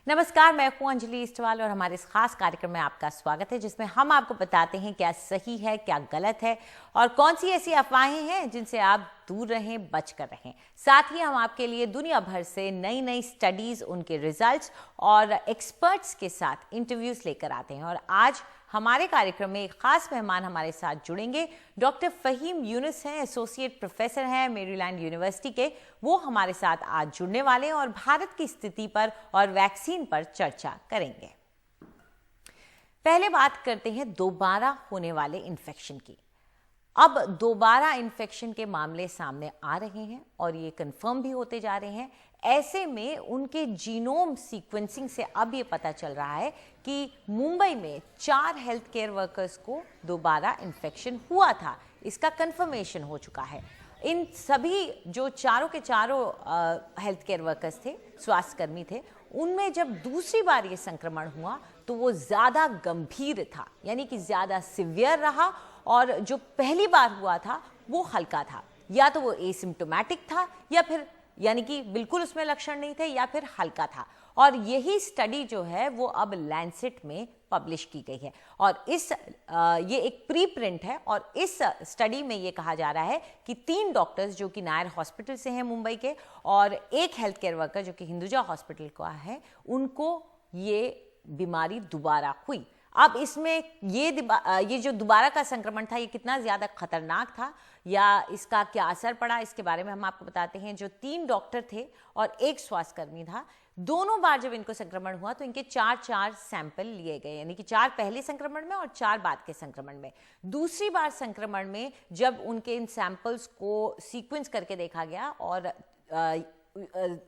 नमस्कार, मैं हूं अंजलि इस्टवाल और हमारे इस खास कार्यक्रम में आपका स्वागत है, जिसमें हम आपको बताते हैं क्या सही है, क्या गलत है और कौन सी ऐसी अफवाहें हैं जिनसे आप दूर रहें, बच कर रहें। साथ ही हम आपके लिए दुनिया भर से नई नई स्टडीज, उनके रिजल्ट्स और एक्सपर्ट्स के साथ इंटरव्यूज लेकर आते हैं। और आज हमारे कार्यक्रम में एक खास मेहमान हमारे साथ जुड़ेंगे। डॉक्टर फहीम यूनुस हैं, एसोसिएट प्रोफेसर हैं मेरीलैंड यूनिवर्सिटी के। वो हमारे साथ आज जुड़ने वाले हैं और भारत की स्थिति पर और वैक्सीन पर चर्चा करेंगे। पहले बात करते हैं दोबारा होने वाले इन्फेक्शन की। अब दोबारा इन्फेक्शन के मामले सामने आ रहे हैं और ये कंफर्म भी होते जा रहे हैं। ऐसे में उनके जीनोम सीक्वेंसिंग से अब ये पता चल रहा है कि मुंबई में 4 हेल्थ केयर वर्कर्स को दोबारा इन्फेक्शन हुआ था। इसका कंफर्मेशन हो चुका है। इन सभी जो चारों के चारों हेल्थ केयर वर्कर्स थे, स्वास्थ्यकर्मी थे, उनमें जब दूसरी बार ये संक्रमण हुआ तो वो ज़्यादा गंभीर था, यानी कि ज़्यादा सिवियर रहा। और जो पहली बार हुआ था वो हल्का था, या तो वो एसिम्प्टोमेटिक था या फिर यानी कि बिल्कुल उसमें लक्षण नहीं थे, या फिर हल्का था। और यही स्टडी जो है वो अब लैंसेट में पब्लिश की गई है और ये एक प्री प्रिंट है। और इस स्टडी में ये कहा जा रहा है कि 3 डॉक्टर्स जो कि नायर हॉस्पिटल से हैं मुंबई के, और एक हेल्थ केयर वर्कर जो कि हिंदुजा हॉस्पिटल का है, उनको ये बीमारी दोबारा हुई। अब इसमें ये जो दोबारा का संक्रमण था, ये कितना ज़्यादा खतरनाक था या इसका क्या असर पड़ा, इसके बारे में हम आपको बताते हैं। जो 3 डॉक्टर थे और एक स्वास्थ्यकर्मी था, दोनों बार जब इनको संक्रमण हुआ तो इनके 4 सैंपल लिए गए, यानी कि 4 पहले संक्रमण में और 4 बाद के संक्रमण में। दूसरी बार संक्रमण में जब उनके इन सैंपल्स को सीक्वेंस करके देखा गया और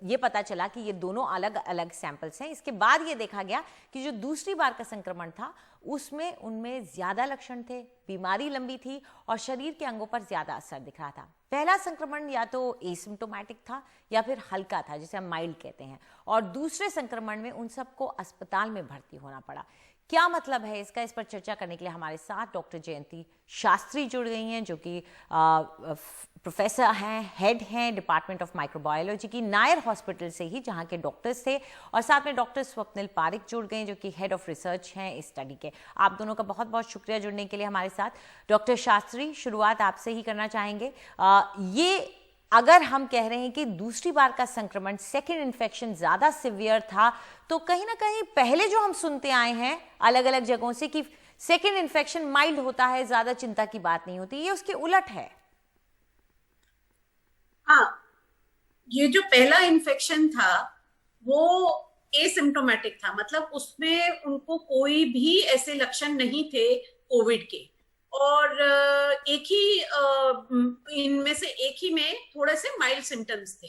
ये पता चला कि ये दोनों अलग अलग सैंपल्स हैं। इसके बाद ये देखा गया कि जो दूसरी बार का संक्रमण था उसमें उनमें ज्यादा लक्षण थे, बीमारी लंबी थी और शरीर के अंगों पर ज्यादा असर दिख रहा था। पहला संक्रमण या तो एसिम्प्टोमेटिक था या फिर हल्का था, जिसे हम माइल्ड कहते हैं, और दूसरे संक्रमण में उन सबको अस्पताल में भर्ती होना पड़ा। क्या मतलब है इसका, इस पर चर्चा करने के लिए हमारे साथ डॉक्टर जयंती शास्त्री जुड़ गई हैं, जो कि प्रोफेसर हैं, हेड हैं डिपार्टमेंट ऑफ माइक्रोबायोलॉजी की, नायर हॉस्पिटल से ही, जहां के डॉक्टर्स थे। और साथ में डॉक्टर स्वप्निल पारिक जुड़ गए, जो कि हेड ऑफ रिसर्च हैं इस स्टडी के। आप दोनों का बहुत बहुत शुक्रिया जुड़ने के लिए हमारे साथ। डॉक्टर शास्त्री, शुरुआत आपसे ही करना चाहेंगे। ये अगर हम कह रहे हैं कि दूसरी बार का संक्रमण, सेकेंड इन्फेक्शन ज़्यादा सिवियर था, तो कहीं ना कहीं पहले जो हम सुनते आए हैं अलग अलग जगहों से कि सेकेंड इन्फेक्शन माइल्ड होता है, ज़्यादा चिंता की बात नहीं होती, ये उसके उलट है। हाँ, ये जो पहला इन्फेक्शन था वो एसिम्प्टोमेटिक था, मतलब उसमें उनको कोई भी ऐसे लक्षण नहीं थे कोविड के। और एक ही इनमें से एक ही में थोड़े से माइल्ड सिम्टम्स थे।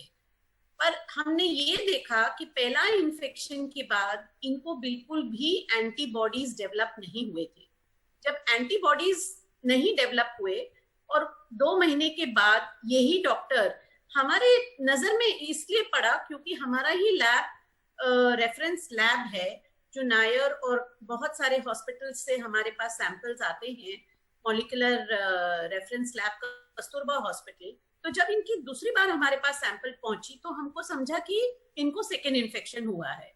पर हमने ये देखा कि पहला इन्फेक्शन के बाद इनको बिल्कुल भी एंटीबॉडीज डेवलप नहीं हुए थे। जब एंटीबॉडीज नहीं डेवलप हुए और 2 महीने के बाद यही डॉक्टर हमारे नजर में इसलिए पड़ा क्योंकि हमारा ही लैब रेफरेंस लैब है, जो नायर और बहुत सारे हॉस्पिटल से हमारे पास सैंपल्स आते हैं, मॉलिक्यूलर रेफरेंस लैब का कस्तूरबा हॉस्पिटल। तो जब इनकी दूसरी बार हमारे पास सैंपल पहुंची तो हमको समझा कि इनको सेकेंड इन्फेक्शन हुआ है,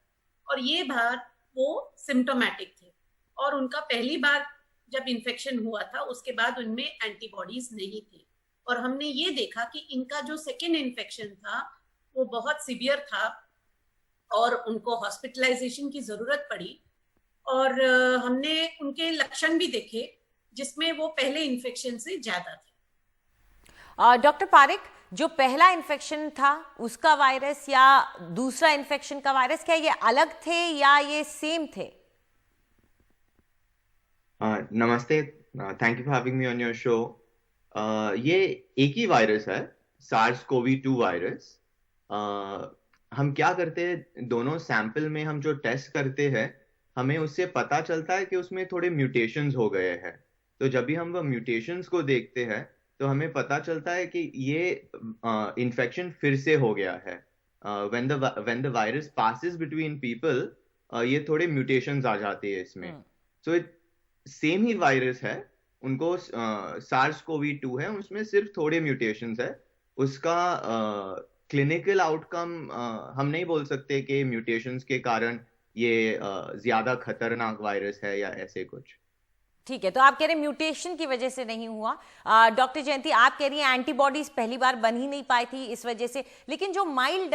और ये बार वो सिम्टोमेटिक थे। और उनका पहली बार जब इन्फेक्शन हुआ था उसके बाद उनमें एंटीबॉडीज नहीं थी, और हमने ये देखा कि इनका जो सेकेंड इन्फेक्शन था वो बहुत सीवियर था और उनको हॉस्पिटलाइजेशन की जरूरत पड़ी। और हमने उनके लक्षण भी देखे जिसमें वो पहले इन्फेक्शन से ज्यादा थे। डॉक्टर पारिक, जो पहला इन्फेक्शन था उसका वायरस या दूसरा इन्फेक्शन का वायरस, क्या ये अलग थे या ये सेम थे? नमस्ते, thank you for having me on your show. ये एक ही वायरस है, सार्स कोवी 2 वायरस। हम क्या करते हैं, दोनों सैंपल में हम जो टेस्ट करते हैं हमें उससे पता चलता है कि उसमें थोड़े म्यूटेशंस हो गए हैं। तो जब भी हम वो म्यूटेशंस को देखते हैं तो हमें पता चलता है कि ये इन्फेक्शन फिर से हो गया है। when the virus passes between people, ये थोड़े म्यूटेशंस आ जाते हैं इसमें। सो सेम ही वायरस है, उनको सार्स कोवी 2 है, उसमें सिर्फ थोड़े म्यूटेशंस है। उसका क्लिनिकल आउटकम हम नहीं बोल सकते कि म्यूटेशंस के कारण ये ज्यादा खतरनाक वायरस है या ऐसे कुछ। ठीक है, तो आप कह रहे हैं म्यूटेशन की वजह से नहीं हुआ। डॉक्टर जयंती, आप कह रही हैं एंटीबॉडीज पहली बार बन ही नहीं पाई थी इस वजह से, लेकिन जो माइल्ड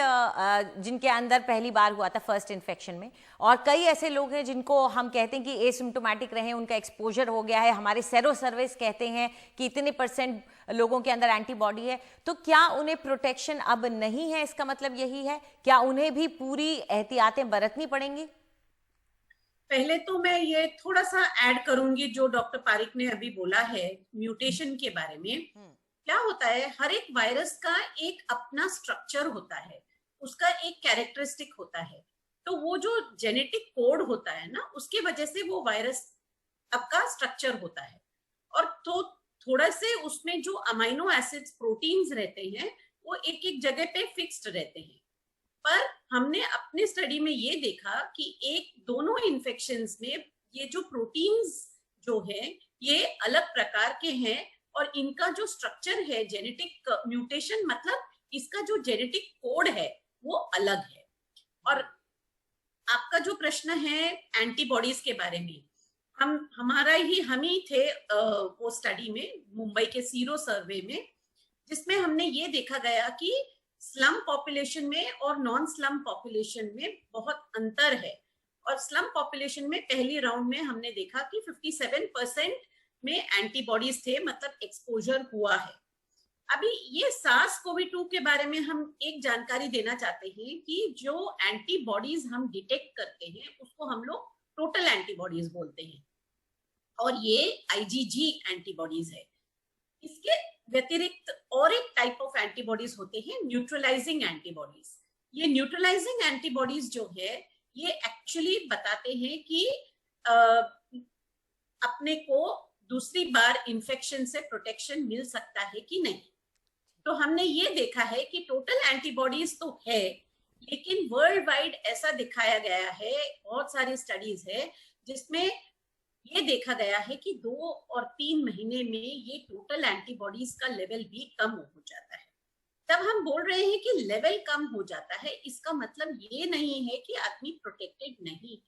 जिनके अंदर पहली बार हुआ था फर्स्ट इन्फेक्शन में, और कई ऐसे लोग हैं जिनको हम कहते हैं कि एसिम्प्टोमेटिक रहे, उनका एक्सपोजर हो गया है, हमारे सेरो सर्वेस कहते हैं कि इतने % लोगों के अंदर एंटीबॉडी है, तो क्या उन्हें प्रोटेक्शन अब नहीं है? इसका मतलब यही है, क्या उन्हें भी पूरी एहतियातें बरतनी पड़ेंगी? पहले तो मैं ये थोड़ा सा ऐड करूंगी जो डॉक्टर पारिक ने अभी बोला है म्यूटेशन के बारे में। क्या होता है, हर एक वायरस का एक अपना स्ट्रक्चर होता है, उसका एक कैरेक्टरिस्टिक होता है। तो वो जो जेनेटिक कोड होता है ना, उसके वजह से वो वायरस आपका स्ट्रक्चर होता है। और तो थोड़ा से उसमें जो अमाइनो एसिड्स प्रोटीन्स रहते हैं वो एक एक जगह पे फिक्स्ड रहते हैं। पर हमने अपने स्टडी में ये देखा कि एक दोनों इन्फेक्शंस में ये जो प्रोटीन्स जो है ये अलग प्रकार के हैं, और इनका जो स्ट्रक्चर है जेनेटिक म्यूटेशन, मतलब इसका जो जेनेटिक कोड है वो अलग है। और आपका जो प्रश्न है एंटीबॉडीज के बारे में, हम ही थे वो स्टडी में, मुंबई के सीरो सर्वे में, जिसमें हमने ये देखा गया कि स्लम पॉपुलेशन में और नॉन स्लम पॉपुलेशन में बहुत अंतर है। और स्लम पॉपुलेशन में पहली राउंड में हमने देखा कि 57% में एंटीबॉडीज थे, मतलब एक्सपोजर हुआ है। अभी ये SARS-CoV-2 के बारे में हम एक जानकारी देना चाहते हैं कि जो एंटीबॉडीज हम डिटेक्ट करते हैं उसको हम लोग टोटल एंटीबॉडीज बोलते हैं, और ये IgG एंटीबॉडीज है। इसके व्यतिरिक्त और एक टाइप ऑफ एंटीबॉडीज होते हैं न्यूट्रलाइजिंग एंटीबॉडीज। ये न्यूट्रलाइजिंग एंटीबॉडीज जो है ये एक्चुअली बताते हैं कि अपने को दूसरी बार इन्फेक्शन से प्रोटेक्शन मिल सकता है कि नहीं। तो हमने ये देखा है कि टोटल एंटीबॉडीज तो है, लेकिन वर्ल्ड वाइड ऐसा दिखाया गया है, बहुत सारी स्टडीज है जिसमें ये देखा गया है कि 2 और 3 महीने में ये टोटल एंटीबॉडीज का लेवल भी कम हो जाता है। तब हम बोल रहे हैं कि लेवल कम हो जाता है, इसका मतलब ये नहीं है कि आदमी प्रोटेक्टेड नहीं है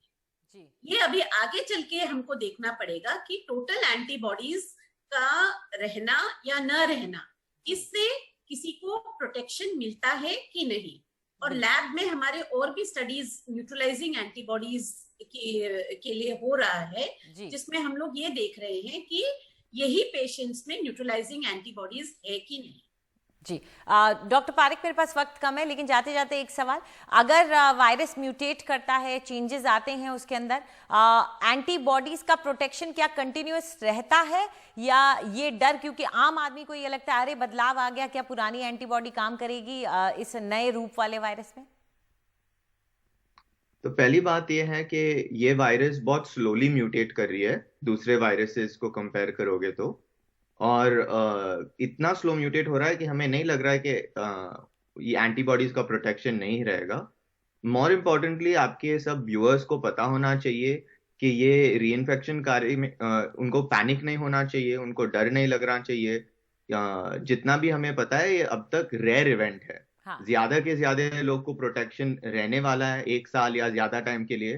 जी। ये अभी आगे चल के हमको देखना पड़ेगा कि टोटल एंटीबॉडीज का रहना या न रहना, इससे किसी को प्रोटेक्शन मिलता है कि नहीं। और लैब में हमारे और भी स्टडीज न्यूट्रलाइजिंग एंटीबॉडीज के लिए हो रहा है, जिसमें हम लोग ये देख रहे हैं कि यही पेशेंट्स में न्यूट्रलाइजिंग एंटीबॉडीज है कि नहीं। जी डॉक्टर पारिक, मेरे पास वक्त कम है, लेकिन जाते जाते एक सवाल, अगर वायरस म्यूटेट करता है, चेंजेस आते हैं उसके अंदर, एंटीबॉडीज का प्रोटेक्शन क्या कंटिन्यूअस रहता है, या ये डर, क्योंकि आम आदमी को ये लगता है अरे बदलाव आ गया, क्या पुरानी एंटीबॉडी काम करेगी इस नए रूप वाले वायरस में? तो पहली बात यह है कि ये वायरस बहुत स्लोली म्यूटेट कर रही है दूसरे वायरसेस को कंपेयर करोगे तो, और इतना स्लो म्यूटेट हो रहा है कि हमें नहीं लग रहा है कि ये एंटीबॉडीज का प्रोटेक्शन नहीं रहेगा। मोर इम्पोर्टेंटली आपके सब व्यूअर्स को पता होना चाहिए कि ये रीइंफेक्शन कार्य में उनको पैनिक नहीं होना चाहिए, उनको डर नहीं लगना चाहिए। जितना भी हमें पता है ये अब तक रेयर इवेंट है। हाँ। ज्यादा के ज्यादा लोग को प्रोटेक्शन रहने वाला है 1 साल या ज्यादा टाइम के लिए।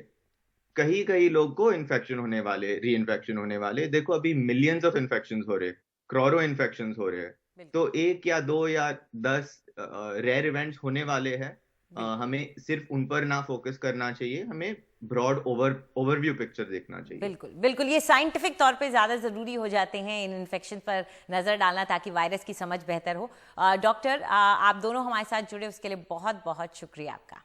कई लोग को इन्फेक्शन होने वाले, री इन्फेक्शन होने वाले। देखो अभी मिलियंस ऑफ इन्फेक्शन हो रहे, क्रोरो इन्फेक्शन हो रहे हैं, तो 1 या 2 या 10 रेयर इवेंट्स होने वाले हैं। हमें सिर्फ उन पर ना फोकस करना चाहिए, हमें ब्रॉड ओवरव्यू पिक्चर देखना चाहिए। बिल्कुल बिल्कुल, ये साइंटिफिक तौर पे ज्यादा जरूरी हो जाते हैं इन इन्फेक्शन पर नजर डालना, ताकि वायरस की समझ बेहतर हो। डॉक्टर आप दोनों हमारे साथ जुड़े उसके लिए बहुत बहुत शुक्रिया आपका।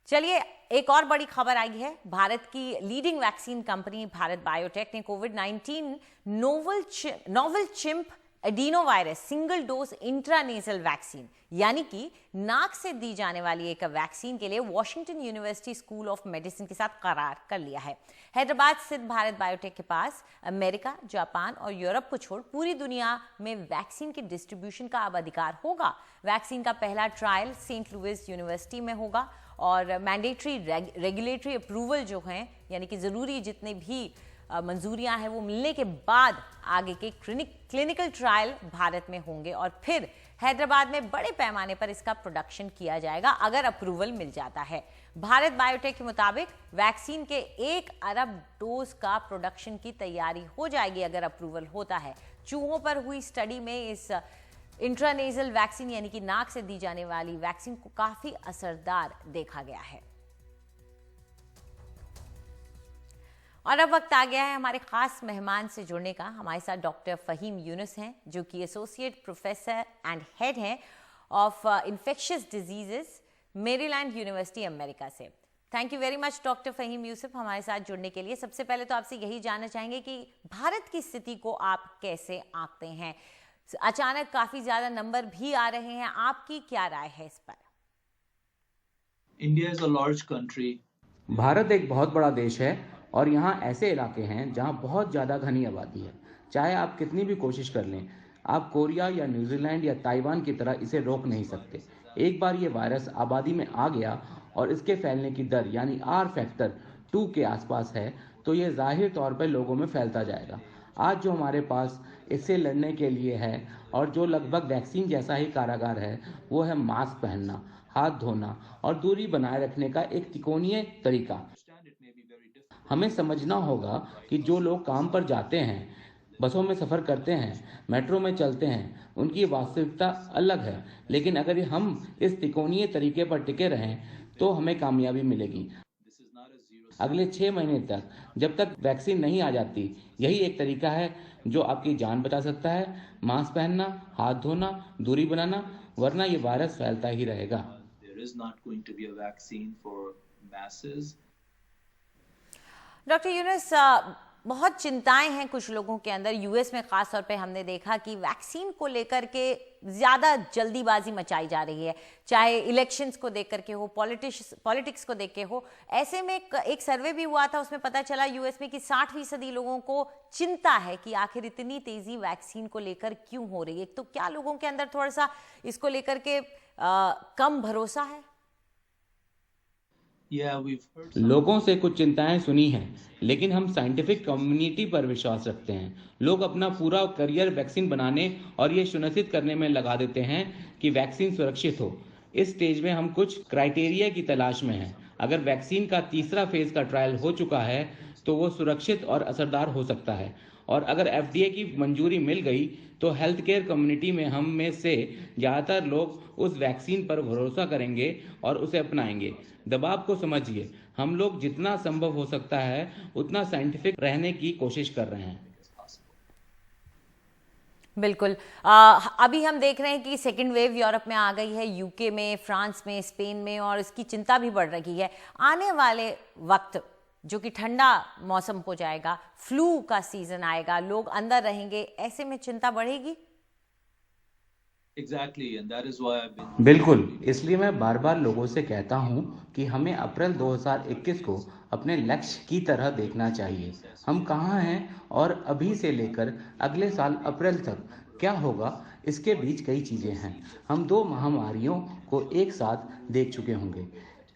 चलिए एक और बड़ी खबर आई है, भारत की leading vaccine company Bharat Biotech ने कोविड-19 novel chimp adenovirus single dose intranasal vaccine, यानी कि नाक से दी जाने वाली एक वैक्सीन के लिए Washington university school of medicine के साथ करार कर लिया है। हैदराबाद स्थित भारत बायोटेक के पास अमेरिका, जापान और यूरोप को छोड़ पूरी दुनिया में वैक्सीन के डिस्ट्रीब्यूशन का अब अधिकार होगा। वैक्सीन का पहला ट्रायल सेंट लुइस यूनिवर्सिटी में होगा, और मैंडेटरी रेगुलेटरी अप्रूवल जो हैं, यानी कि ज़रूरी जितने भी मंजूरियां हैं वो मिलने के बाद आगे के क्लिनिकल ट्रायल भारत में होंगे, और फिर हैदराबाद में बड़े पैमाने पर इसका प्रोडक्शन किया जाएगा अगर अप्रूवल मिल जाता है। भारत बायोटेक के मुताबिक वैक्सीन के 1 अरब डोज का प्रोडक्शन की तैयारी हो जाएगी अगर अप्रूवल होता है। चूहों पर हुई स्टडी में इस इंट्रानेजल वैक्सीन यानी कि नाक से दी जाने वाली वैक्सीन को काफी असरदार देखा गया है। और अब वक्त आ गया है हमारे खास मेहमान से जुड़ने का। हमारे साथ डॉक्टर फहीम यूनुस हैं जो कि एसोसिएट प्रोफेसर एंड हेड हैं of infectious diseases, Maryland university America से। Thank you very much doctor Faheem Yusuf हमारे साथ जुड़ने के लिए। सबसे पहले तो आपसे यही जानना चाहेंगे कि भारत की स्थिति को आप कैसे आंकते हैं? अचानक काफी ज्यादा नंबर भी आ रहे हैं, आपकी क्या राय है इस पर? India is a large country. Bharat एक बहुत बड़ा देश है और यहाँ ऐसे इलाके हैं जहाँ बहुत ज़्यादा घनी आबादी है। चाहे आप कितनी भी कोशिश कर लें, आप कोरिया या न्यूजीलैंड या ताइवान की तरह इसे रोक नहीं सकते। एक बार ये वायरस आबादी में आ गया और इसके फैलने की दर यानी R फैक्टर 2 के आसपास है तो ये जाहिर तौर पर लोगों में फैलता जाएगा। आज जो हमारे पास इससे लड़ने के लिए है और जो लगभग वैक्सीन जैसा ही कारागार है वो है मास्क पहनना, हाथ धोना और दूरी बनाए रखने का एक त्रिकोणीय तरीका। हमें समझना होगा कि जो लोग काम पर जाते हैं, बसों में सफ़र करते हैं, मेट्रो में चलते हैं, उनकी वास्तविकता अलग है। लेकिन अगर हम इस त्रिकोणीय तरीके पर टिके रहें तो हमें कामयाबी मिलेगी। अगले 6 महीने तक जब तक वैक्सीन नहीं आ जाती, यही एक तरीका है जो आपकी जान बचा सकता है। मास्क पहनना, हाथ धोना, दूरी बनाना, वरना ये वायरस फैलता ही रहेगा। डॉक्टर यूनुस, बहुत चिंताएं हैं कुछ लोगों के अंदर। यूएस में खास तौर पे हमने देखा कि वैक्सीन को लेकर के ज्यादा जल्दीबाजी मचाई जा रही है, चाहे इलेक्शंस को देख करके हो, पॉलिटिक्स को देख के हो। ऐसे में एक सर्वे भी हुआ था, उसमें पता चला यूएस में कि 60% लोगों को चिंता है कि आखिर इतनी तेजी वैक्सीन को लेकर क्यों हो रही है। तो क्या लोगों के अंदर थोड़ा सा इसको लेकर के कम भरोसा है? लोगों से कुछ चिंताएं सुनी हैं, लेकिन हम साइंटिफिक कम्युनिटी पर विश्वास रखते हैं। लोग अपना पूरा करियर वैक्सीन बनाने और ये सुनिश्चित करने में लगा देते हैं कि वैक्सीन सुरक्षित हो। इस स्टेज में हम कुछ क्राइटेरिया की तलाश में हैं। अगर वैक्सीन का तीसरा फेज का ट्रायल हो चुका है तो वो सुरक्षित और असरदार हो सकता है, और अगर FDA की मंजूरी मिल गई तो हेल्थ केयर कम्युनिटी में हम में से ज़्यादातर लोग उस वैक्सीन पर भरोसा करेंगे और उसे अपनाएंगे। दबाव को समझिए, हम लोग जितना संभव हो सकता है उतना साइंटिफिक रहने की कोशिश कर रहे हैं। बिल्कुल। अभी हम देख रहे हैं कि सेकेंड वेव यूरोप में आ गई है, यूके में, फ्रांस में, स्पेन में, और इसकी चिंता भी बढ़ रही है। आने वाले वक्त जो कि ठंडा मौसम हो जाएगा, फ्लू का सीजन आएगा, लोग अंदर रहेंगे, ऐसे में चिंता बढ़ेगी। बिल्कुल, इसलिए मैं बार बार लोगों से कहता हूं कि हमें अप्रैल 2021 को अपने लक्ष्य की तरह देखना चाहिए। हम कहां हैं और अभी से लेकर अगले साल अप्रैल तक क्या होगा, इसके बीच कई चीजें हैं। हम 2 महामारियों को एक साथ देख चुके होंगे।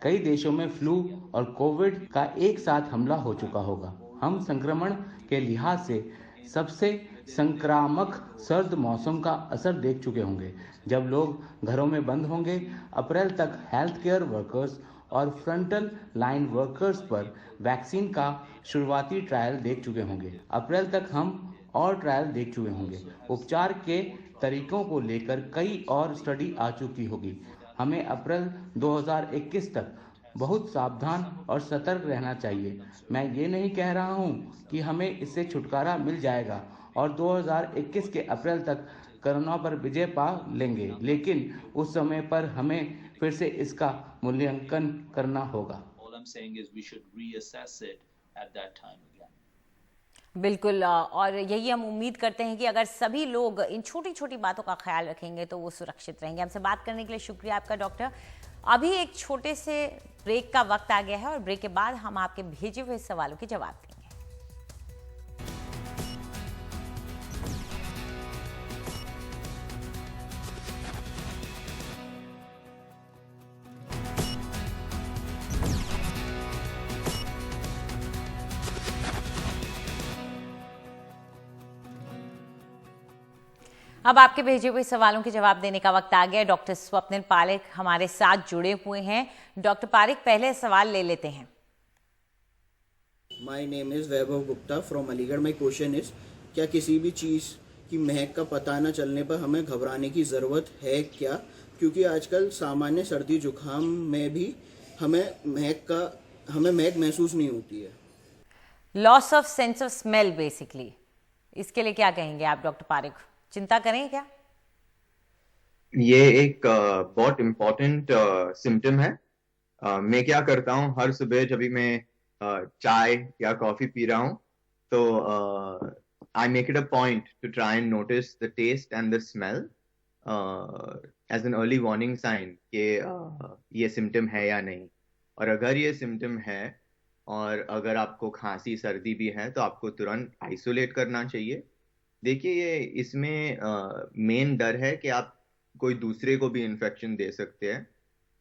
कई देशों में फ्लू और कोविड का एक साथ हमला हो चुका होगा। हम संक्रमण के लिहाज से सबसे संक्रामक सर्द मौसम का असर देख चुके होंगे। जब लोग घरों में बंद होंगे, अप्रैल तक हेल्थ केयर वर्कर्स और फ्रंटल लाइन वर्कर्स पर वैक्सीन का शुरुआती ट्रायल देख चुके होंगे। अप्रैल तक हम और ट्रायल देख चुके होंगे। उपचार के तरीकों को लेकर कई और स्टडी आ चुकी होगी। हमें अप्रैल 2021 तक बहुत सावधान और सतर्क रहना चाहिए। मैं ये नहीं कह रहा हूँ कि हमें इससे छुटकारा मिल जाएगा और 2021 के अप्रैल तक कोरोना पर विजय पा लेंगे, लेकिन उस समय पर हमें फिर से इसका मूल्यांकन करना होगा। बिल्कुल, और यही हम उम्मीद करते हैं कि अगर सभी लोग इन छोटी छोटी बातों का ख्याल रखेंगे तो वो सुरक्षित रहेंगे। हमसे बात करने के लिए शुक्रिया आपका डॉक्टर। अभी एक छोटे से ब्रेक का वक्त आ गया है और ब्रेक के बाद हम आपके भेजे हुए सवालों के जवाब देंगे। अब आपके भेजे हुए सवालों के जवाब देने का वक्त आ गया। डॉक्टर स्वप्निल पारेख हमारे साथ जुड़े हुए हैं। डॉक्टर पारेख, पहले सवाल ले लेते हैं। My name is Vaibhav Gupta from Aligarh. My question is, क्या किसी भी चीज़ की महक का पता न चलने पर हमें घबराने की ज़रूरत है क्या? क्योंकि आजकल सामान्य सर्दी जुकाम में भी हमें महक महसूस नहीं होती है। Loss of sense of smell basically, इसके लिए क्या कहेंगे आप डॉक्टर पारेख? चिंता करें क्या? ये एक बहुत इम्पोर्टेंट सिम्टम है। मैं क्या करता हूँ, हर सुबह जब भी मैं चाय या कॉफी पी रहा हूँ तो I make it a point to try and notice the taste and the smell as an early warning sign कि ये सिम्टम है या नहीं। और अगर ये सिम्टम है और अगर आपको खांसी सर्दी भी है तो आपको तुरंत आइसोलेट करना चाहिए। देखिए, ये इसमें मेन डर है कि आप कोई दूसरे को भी इन्फेक्शन दे सकते हैं।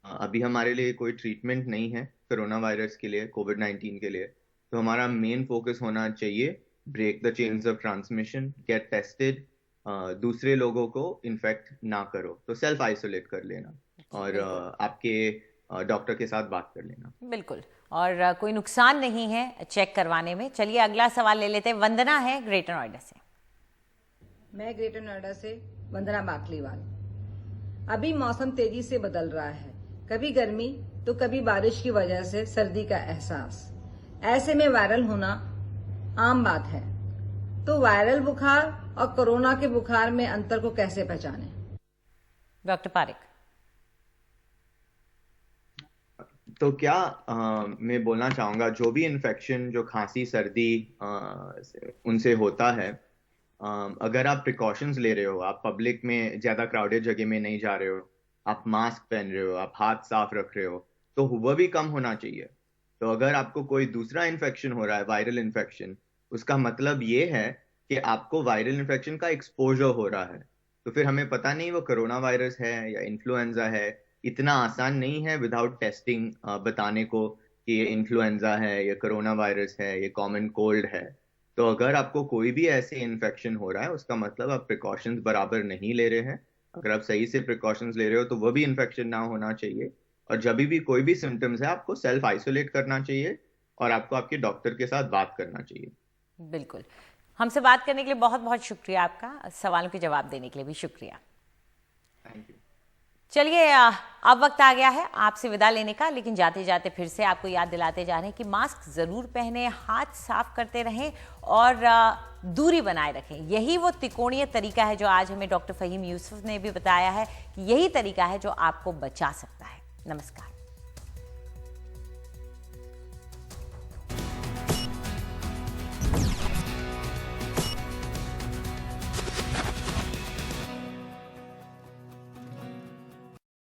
अभी हमारे लिए कोई ट्रीटमेंट नहीं है कोरोना वायरस के लिए, कोविड-19 के लिए, तो हमारा मेन फोकस होना चाहिए break the chains of transmission, get tested, दूसरे लोगों को इन्फेक्ट ना करो, तो सेल्फ आइसोलेट कर लेना और आपके डॉक्टर के साथ बात कर लेना। बिल्कुल, और कोई नुकसान नहीं है चेक करवाने में। चलिए अगला सवाल ले लेते हैं। वंदना है ग्रेटर नोएडा से। मैं ग्रेटर नोएडा से वंदना बाकलीवाल। अभी मौसम तेजी से बदल रहा है, कभी गर्मी तो कभी बारिश की वजह से सर्दी का एहसास। ऐसे में वायरल होना आम बात है, तो वायरल बुखार और कोरोना के बुखार में अंतर को कैसे पहचानें? डॉक्टर पारेख। तो क्या मैं बोलना चाहूँगा, जो भी इन्फेक्शन जो खांसी सर्दी उनसे होता है, अगर आप प्रिकॉशंस ले रहे हो, आप पब्लिक में ज़्यादा क्राउडेड जगह में नहीं जा रहे हो, आप मास्क पहन रहे हो, आप हाथ साफ रख रहे हो, तो वह भी कम होना चाहिए। तो अगर आपको कोई दूसरा इन्फेक्शन हो रहा है, वायरल इन्फेक्शन, उसका मतलब ये है कि आपको वायरल इन्फेक्शन का एक्सपोजर हो रहा है। तो फिर हमें पता नहीं वो कोरोना वायरस है या इन्फ्लुएंजा है। इतना आसान नहीं है विदाउट टेस्टिंग बताने को कि ये इन्फ्लुएंजा है, ये कोरोना वायरस है, ये कॉमन कोल्ड है। तो अगर आपको कोई भी ऐसे इन्फेक्शन हो रहा है, उसका मतलब आप प्रिकॉशंस बराबर नहीं ले रहे हैं। अगर आप सही से प्रिकॉशंस ले रहे हो तो वह भी इन्फेक्शन ना होना चाहिए। और जब भी कोई भी सिम्टम्स है, आपको सेल्फ आइसोलेट करना चाहिए और आपको आपके डॉक्टर के साथ बात करना चाहिए। बिल्कुल, हमसे बात करने के लिए बहुत बहुत शुक्रिया आपका, सवालों के जवाब देने के लिए भी शुक्रिया। Thank you. चलिए अब वक्त आ गया है आपसे विदा लेने का, लेकिन जाते जाते फिर से आपको याद दिलाते जा रहे हैं कि मास्क जरूर पहने, हाथ साफ करते रहें और दूरी बनाए रखें। यही वो त्रिकोणीय तरीका है जो आज हमें डॉक्टर फहीम यूसुफ ने भी बताया है कि यही तरीका है जो आपको बचा सकता है। नमस्कार।